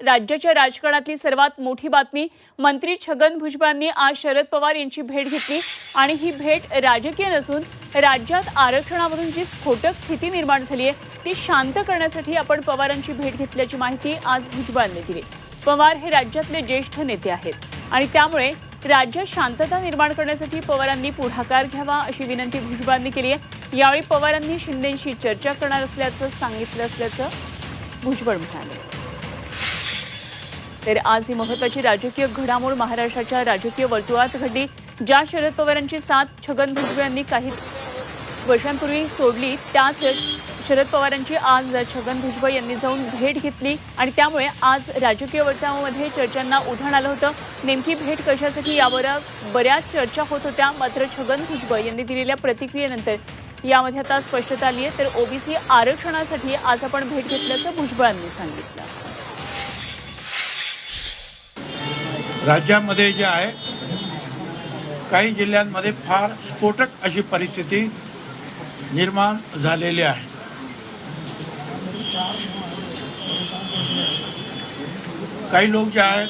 राज्याच्या राजकारणातली सर्वात मोठी बातमी, मंत्री छगन भुजबळांनी आज शरद पवार यांची भेट घेतली आणि ही भेट राजकीय नसून राज्यात आरक्षणावरून जी स्फोटक स्थिती निर्माण झाली आहे ती शांत करण्यासाठी आपण पवारांची भेट घेतल्याची माहिती आज भुजबळांनी दिली। पवार हे राज्यातले ज्येष्ठ नेते आहेत आणि त्यामुळे राज्यात शांतता निर्माण करण्यासाठी पवारांनी पुढाकार घ्यावा अशी विनंती भुजबळांनी केली आहे। यावेळी पवारांनी शिंदेंशी चर्चा करणार असल्याचं सांगितलं असल्याचं भुजबळ म्हणाले। तर आज ही महत्त्वाची राजकीय घडामोड महाराष्ट्राच्या राजकीय वर्तुळात घडली। ज्या शरद पवारांची साथ छगन भुजबळ यांनी काही वर्षांपूर्वी सोडली त्याच शरद पवारांची आज छगन भुजबळ यांनी जाऊन भेट घेतली आणि त्यामुळे आज राजकीय वर्तुळामध्ये चर्चांना उधाण आलं होतं। नेमकी भेट कशासाठी यावर बऱ्याच चर्चा होत होत्या, मात्र छगन भुजबळ यांनी दिलेल्या प्रतिक्रियेनंतर यामध्ये आता स्पष्टता आली आहे। तर ओबीसी आरक्षणासाठी आज आपण भेट घेतल्याचं भुजबळांनी सांगितलं। राज्यामध्ये जे आहे काही जिल्ह्यांमध्ये फार स्फोटक अशी परिस्थिती निर्माण झालेली आहे। काही लोक जे आहेत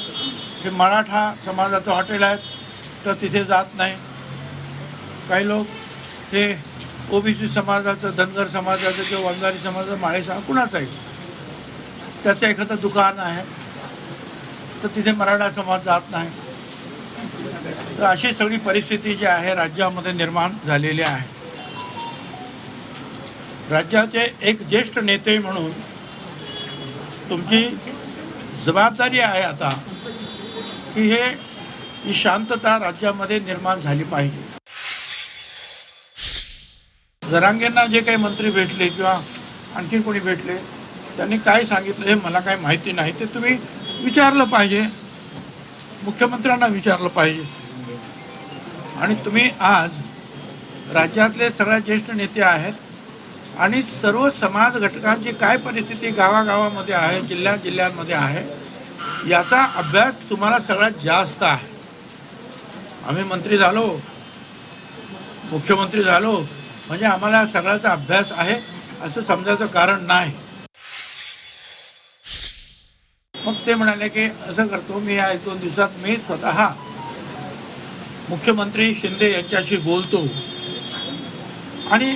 ते मराठा समाजाचं हॉटेल आहेत तर तिथे जात नाही, काही लोक ते ओबीसी समाजाचं, धनगर समाजाचं किंवा वंजारी समाजाचं, माळे समाज कुणाचं आहे त्याचं एखादं दुकान आहे तर तिथे मराठा समाज जात नाही। तर अशी सगळी परिस्थिती जी आहे राज्यामध्ये निर्माण झालेली आहे। राज्याचे एक ज्येष्ठ नेते म्हणून तुमची जबाबदारी आहे आता की ही शांतता राज्यामध्ये निर्माण झाली पाहिजे। जरांगेंना जे काही मंत्री भेटले किंवा आणखी कोणी भेटले त्यांनी काय सांगितलं हे मला काही माहिती नाही, ते तुम्ही विचारलं पाहिजे, मुख्यमंत्र्यांना विचारलं पाहिजे। आणि तुम्ही आज राज्यातले सगळ्यात ज्येष्ठ नेते आहेत आणि सर्व समाज घटकांची काय परिस्थिती गावागावामध्ये आहे, जिल्ह्यांमध्ये आहे याचा अभ्यास तुम्हाला सगळ्यात जास्त आहे। आम्ही मंत्री झालो, मुख्यमंत्री झालो म्हणजे आम्हाला सगळ्याचा अभ्यास आहे असं समजायचं कारण नाही। मग ते म्हणाले की असं करतो मी या 1-2 दिवसात मी स्वतः मुख्यमंत्री शिंदे यांच्याशी बोलतो आणि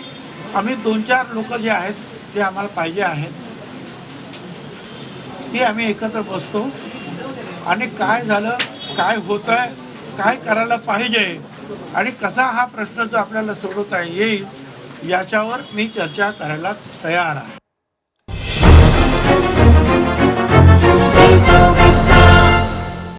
आम्ही 2-4 लोक जे आहेत जे आम्हाला पाहिजे आहेत ते आम्ही एकत्र बसतो आणि काय झालं, काय होतंय, काय करायला पाहिजे आणि कसा हा प्रश्न जो आपल्याला सोडवता येईल याच्यावर मी चर्चा करायला तयार आहे।